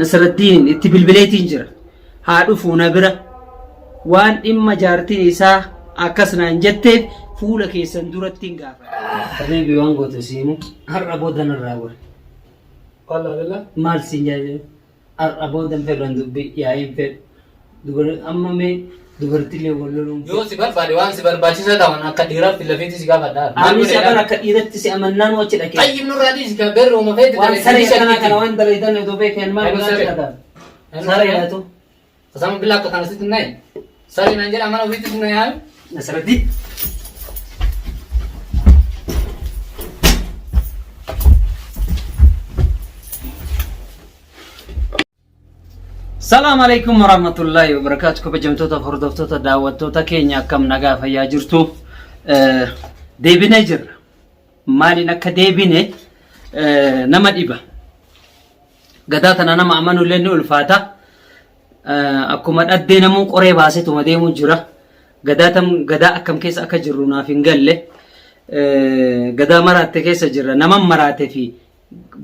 نصر الدين اتبلبليتين جرا هادفونا برا وان إما جارتين إسا أكسنا انجتب فولا كيسان دورتين غافا حبيبي وانغو تسيمو هربودن الراور قال لا مال سنجاجي هربودن فلان دبي يا إنفل دور أما مي دورتي لي ولولون يو سبر بالوان سبر باشي سداون أكديرا في اللفيت سيجا فدار أنا سبر أكديرا تسي أمنان وجه لكن أي من رادي سكا بير وما فيت وان سري كنا وان دريدان دوبي كان ما ولا كذا سري يا تو قسم بالله كتان ست ناي سري نانجل أمانة ويت سنة يا نصر الدين السلام عليكم ورحمة الله وبركاته كبجمتوتا فردوفتوتا دعوتوتا كينيا كم نجا فيا جرتو ديبنا جر مالي نك ديبنا نما ديبا قداتنا نما أمانو لنو الفاتا أكو مد أدينا مو قريب عاستو مديمو جرا قداتم قدا أكم كيس أكجرونا في نقلة قدا مرات كيس جرا نما مرات في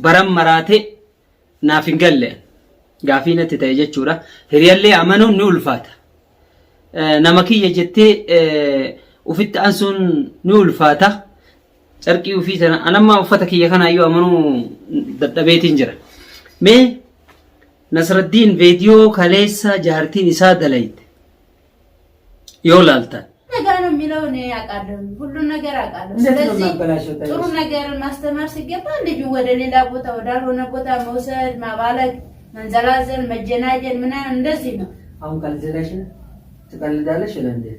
برم مرات نافنقلة قافينة تتاجد شورا هريالي أمانو نول فاتا نمكي يجتي وفيت أنسون نول فاتا تركي وفيتنا أنا ما وفتك يخنا أيو أمانو دبيت انجرا مي نصر الدين فيديو كاليسا جارتين إساد ليت يولالتا نجارو ميلوني أقدم كل نجار أقدم سلسي كل نجار ماستمر سجبا اللي جوا دليل أبوتا ودارو نبوتا موسى ما بالك من زلازل مجناجل من اندسينا أو كالزلاشنا تقلدالش ولا ندي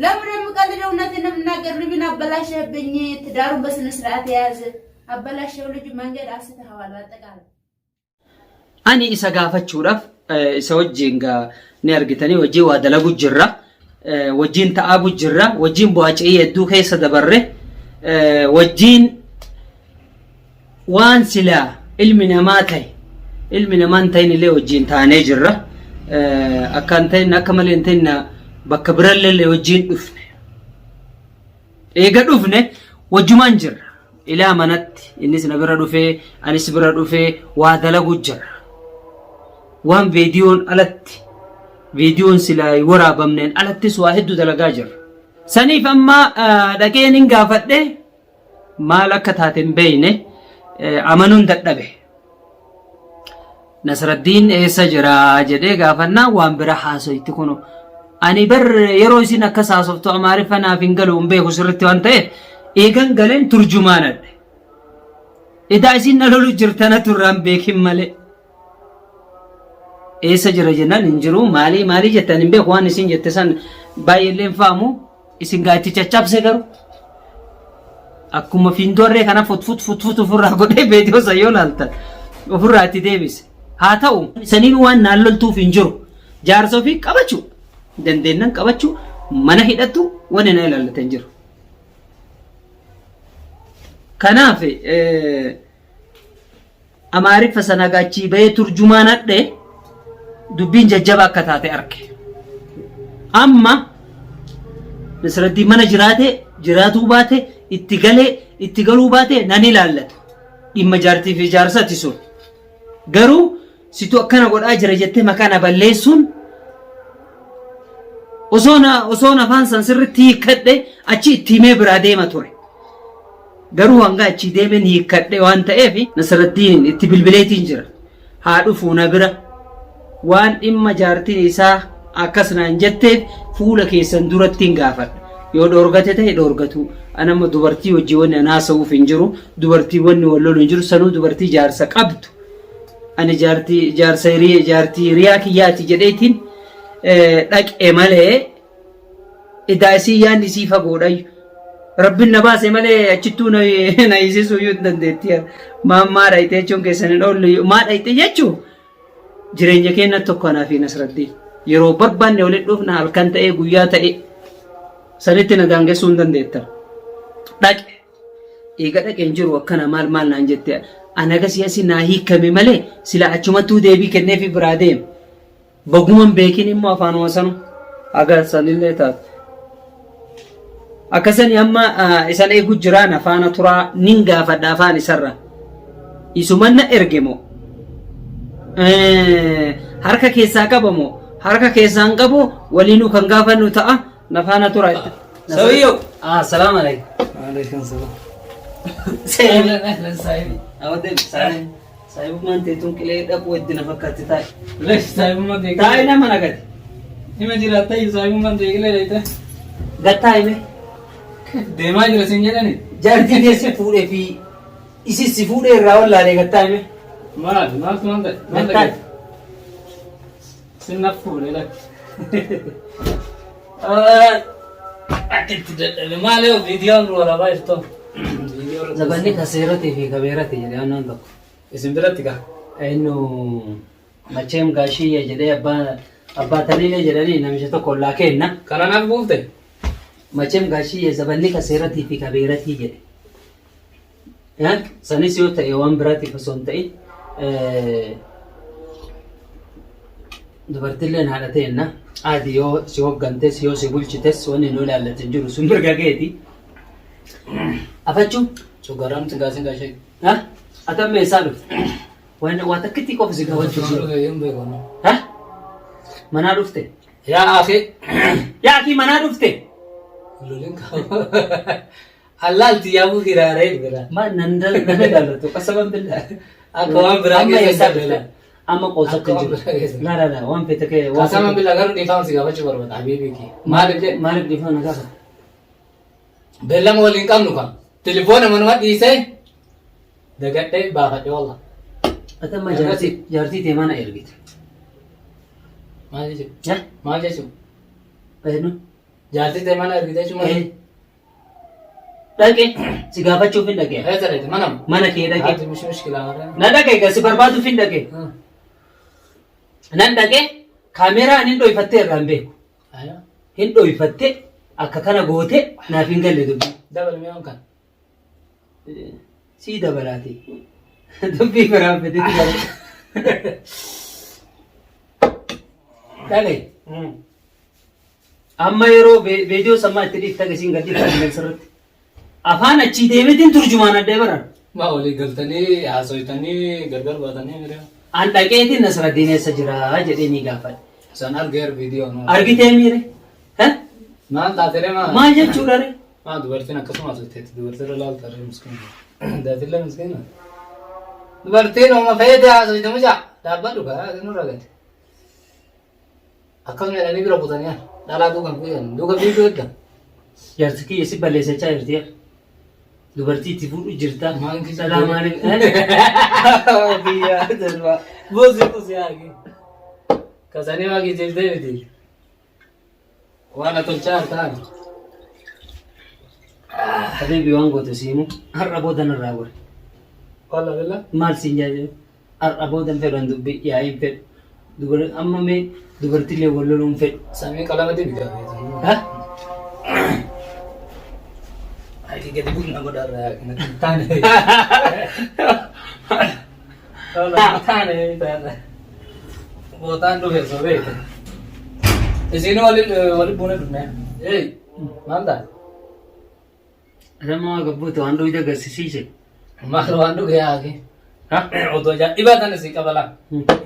لا من مقلدو نتنا بناقر ربنا بلاش بني تدارو بس نسرعت ياز أبلاش ولج منجد أسيت حوالات تقال أني إسا قافت شورف إسا وجينغا نيرجتني وجي وادلقو جرة وجين تأبو جرة وجين بواجئي يدو خيسة دبره وجين وان سلا علمنا ماتي علمنا ما انتين اللي وجين تاني جرة أكانتين أكملين تينا بكبرل اللي وجين أفنى إيجاد أفنى وجمان جرة إلى منت الناس نبرة في أنيس برة في وادلقو جرة وان فيديون ألت فيديون سلاي ورا بمنين ألت واحد دلقاجر سنيف أما دكين إنقافت ده ما لك تاتن بينه أمنون دتبه نصر الدين سجرا جدي قافنا وان برا سويتكونو أني بر يروسين كساسفتو أمارفنا فينقلوا مبيه سرتي وانته إيجان قالين ترجمانا إذا عايزين نلولو جرتنا ترام بيكم مالي إيسا جرى جنان انجرو مالي جتان بيه خوان إسين جتسان باي اللين فامو إسين غايتي چچاب سيگرو أكما فين دور ري خانا فوت فرا قده بيديو سيون هالتا وفرا اتي ديبس هاتاو سنين وان نالل تو فينجرو جارسو في قبچو دندنن قبچو منا هيدتو وننا يلال تنجرو كنافي أمارك فسناغاچي بي ترجمانات ده دبين ججبا كتاتي أركي أما نصر الدين من جراتو باته اتقالو باته ناني لالت إما جارتي في جارسة تسون غرو ستو أكنا قد أجر جته مكانا بليسون وصونا فانسان سرتي كده أچي تيمي برادي ما توري غرو وانغا أچي ديمن هي كده وانتا إيفي نصر الدين اتبلبليتين جرا هادو فونا برا وان إما جارتين إسا أكسنا انجتب فولا كيسان دورتين غافت يو دورغته ته دورغتو أنا ما دوبرتي وجيوني أنا سوف انجرو دوبرتي وني ولو انجرو سنو دوبرتي جارسا قبض أنا جارتي رياكياتي جديتين لك إمالي إداسي يعني سيفا قولاي ربنا باس إمالي أجتو نايسيسو يودن ديتيا ما رايته چون كيسان الأولي ما رايته يجو jireenya keenya tokkonaa fi Nasr Aldiin yeroo barbaanne walitti dhufna halkan ta'ee guyyaa ta'ee sanitti na daangessuu hin dandeetta dhaqe eega dhaqeen jiru akkana maal naan jette anaga siyaasi naa hiikame malee sila achumattuu deebii kenneefi biraa deema baguman beekin immoo afaanuma sanu agarsanillee taate akkasani amma isan eegu jiraan afaana turaa nin gaafadha afaan isarra isumanna ergemo harka keessaa qabamoo harka keessaan qabu waliinuu kan gaafannu ta'a nafaana tura ሰውየው ሰላም አለይኩም ወአለይኩም ሰላም ሳይቡ ማን ቴቱን ቅሌ ደቁ ወድነ ፈካት ታይ ለሽ ሳይቡ ማን ቴ ታይ ና መናገት ይመጅራታ ሳይቡ ማን ቴ ቅሌ ለይተ ገታይ ሜ ደማ ጅረሲን ጀዳኒ ጃርቲ ደስ ፉዴ ፊ ኢሲስ ፉዴ ራውላ ለ ገታይ ሜ ማል ማን ገታይ ስናፉ ለላ ማለው ቪዲዮ ነው ወራባ ይርቶ ዘበኒ ከሴሮቲ ፊ ከቤረቲ ያናን ዶ isin biratti gaa enu macem gashi ya jede abba tanile jedani namicha tokko la kenna kanaaf buufte macem gashi ya zabanni ka serati fi kabirati jede ya sanis yo ta ewan birati fason tai dubartille na hadate enna adi yo si hoggantes yo si bulchites woni no lalatin jiru sun burga geeti afachu chogaram tingasin gashi ha atam me salu wana watakiti ko fisiga wajju ha mana dufte ya akhi mana dufte lulin ka halal tiyabu kirare bira ma nandal nandal to qasaban billah akawan birage sabila amma qosak jiru la wan petake qasaban billah garu difam siga wajju barbat habibi ki malik difam naga bellam wolin kamnu ka telefon manwa dise dagadde baafadhe wallah atama jarti te mana ergit maal jechu ayno jarti te mana ergite chuma dake si gaafachuuf hin dhaqee ayatare manam mana kee dhaqee ati mushkila mara na dhaqee gasi barbaadu fin dhaqee nan dhaqee kaameeraa hin dhoyfattee irraan beeku ayo hin dhoyfattee akka kana goote naaf hin galle dubbi dabal mi on kan si dabalati dubbi karam fete dale amma yero video sama itti difta gasin gaddi kan sirratti afaan achi deemetin turjumaan adda baran ma oli galtani hasoytani gargar baatani mere an dhaqeetin Nasraddiin eessa jira jedhee gaafadhe san argeer video no argitee miire ha maal taatere maal jechuudha re ma dubartiin akkasuma asitteetti dubartiin laalta re miskin daatilla miskin dubartiin oma fayyade hasoytamu jaa dhaabbadhu kaa nurra gate akkasuma jedhanii bira butanii dhalaa duukan kuyan duuka video edda jaarsi kiyya si balleessachaa jirti dubartii itti fuudhu jirta Maalin kiyya salaamaani biyya dalba bozi yaagi kasanii waagi jirtee miti waan atolchaa ta'an habibi waan goote siimu har'a boodan irraa gore walla billa maal siin jaaje har'a boodan fedhan dubbi yaa'iin fedhu amma mee dubartiilee wal loluun fedhu samii qalamatti bitaa ha Ay gadi bugna godara tane tane tane botan do he sobe isino wali bune dunne hey manda rama gabbutu andu ida garsisiise mahro andu gaya age ha odo ja ibatan si kabala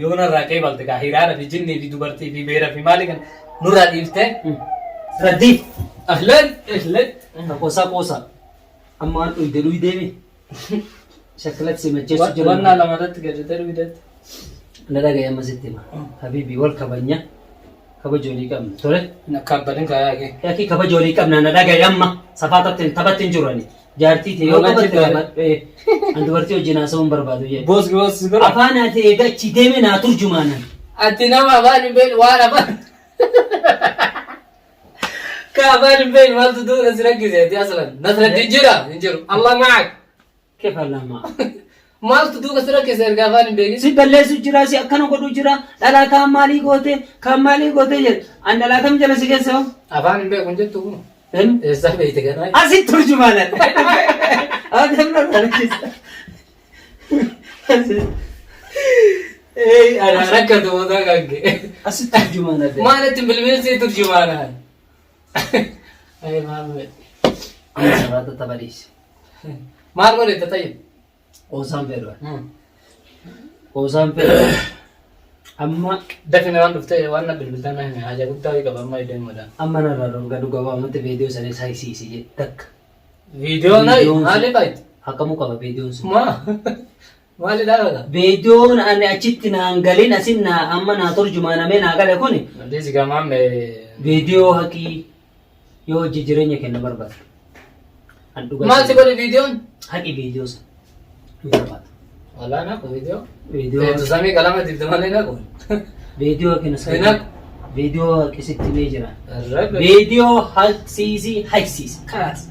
yona raqay balte ka hirara fi jinni fi dubarti fi beera fi malikan nura difte radif ahlan qosa amma an dhuy deemi shaklat si macheessu jiru wanna lamadatti gadete ruidet na dhagaya masitti ma habibi wal kabanya kabajoolii qabna tole nakabadin kaya age yaki kabajoolii qabna na dhagaya amma safaatatin taphattin jirani jaartii ta'e yoo qabatte an dubartii wajjin haasa'uun barbaadu jedhe boos bira afaan ati eegachi deeme naa turjumaanan ati nama afaan hin beekne waan afaan كافر بين ما تدور أزرق زيتي أصلاً نثرة الجرا نجرو الله معك كيف الله معك ما تدور أزرق زيت كافر بين سي بلّي سجرا سي أكنو كدو جرا لا كمالي قوتي جل أن لا كم جلس كيسو أفان بين كنت تقول هم إيش بيت كنا أسي ترجمانا هذا من الرجس إيه أنا ركض وذا كذي أسي ترجمانا ما نتم بالميل سي ترجمانا أي ما بي هذا تباريس ما أقول إنت طيب أوسام فيرو أوسام فيرو Amma Dafine waan dhuftee waan na bilbiltan na haja guddaa wayii qaba amma iddoo himadha. amma narraa dhorga dhugaa waamatti viidiyoo sanis haysiisi jette takka. Viidiyoo na maali baay'ee? Haqamuu qaba viidiyoon sun. Maali dhaabata? Viidiyoon ani achitti naan galin asin naa amma naa turjumaanamee naa gale kuni Adeesi gamaan viidiyoo haqii yoo hojii jireenya kenna barbaada. maal si godhe viidiyoon? Haqi viidiyoo sana ni barbaada. Walaa na ko viidiyoo? Viidiyoo Teessu samii qalama dibde malee na ko. viidiyoo kenna Seenaa? sana viidiyoo haqisitti mee jira. Arrabbe. Viidiyoo haqsiisi haysiisi karaas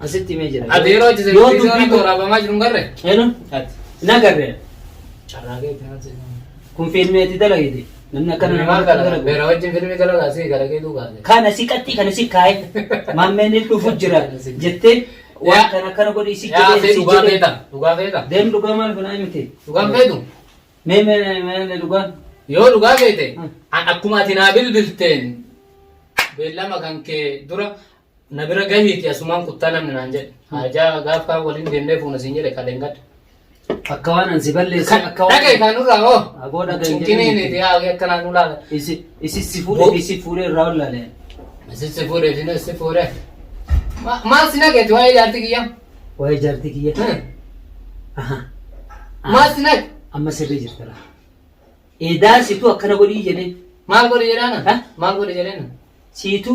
asitti mee jira. Ati yeroo hojjete Yoo viidiyoon dubbii akka waraabamaa jiru hin garre? Eenyu Ati. nagarree Carraaqee itti natti. kun fiilmeetti dalagite namni akkana Maal nama gala? dalagu. Beera wajjin filmii gala asii galagee duugaate. Kana si qatti kana si kaaye maammeen inni dhufu jira jettee waan kana akkana godhi si Yaa jedhee fi si dhugaa jedhee feeta. Dhugaa feeta. deem dhugaa maal kunaa miti Dhugaan feetu. mee dhugaa Yoo dhugaa feete an akkuma ati naa bilbilteen beellama kan kee dura na bira gahiiti asumaan kuttaa namni naan jedhe. Hajaa gaaf kaan waliin deemnee fuuna siin jedhe kadeen gadda. akka waan ansi balleessu akka waan Dhagaye kan nurraa hoo. Aboo dhagaye Cinkiniin jedhanii. yaa akkanaa nu laala. isi si fuudhee isi fuudhee irraa ollaalee Sitti fuudhee fi sitti fuudhee. Maal si nageeti waa'ee jaartii kiyya? waa'ee jaartii kiyya aha Maal si nage? amma sirrii jirtara eedaa situ akkana godhii jedhee Maal godhe jedhaana? Ha? Maal godhe jedheena? siitu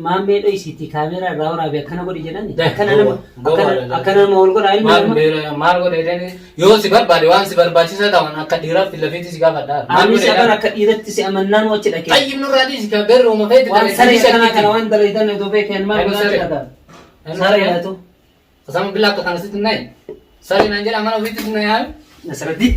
maammee dho'isiitti kaameeraa irraa waraabee akkana godhi jedhani Dai, akkana nama gowwaadha. akkana nama ol godhaa ilmi Maal nama beera maal godhe jedhani? Yoo si barbaade waan si barbaachisaa ta'an akka dhiiraaf lafiitti si gaafadhaa. Maal Ani godhe sabar jedhani? akka dhiiratti si amannaan wachi dhaqee. Tayyib nurraa dhiisi kan beerru uuma feeti Waan saree kana kana waan dalaitan iddoo beekan maal Eenyu waan saree? jedhata. Eenyu Saree saree? yaatu. Osama bilaa akka kanasitti hin naayi. Sari naan jedha amana ofiitti si naayi. Nasratti.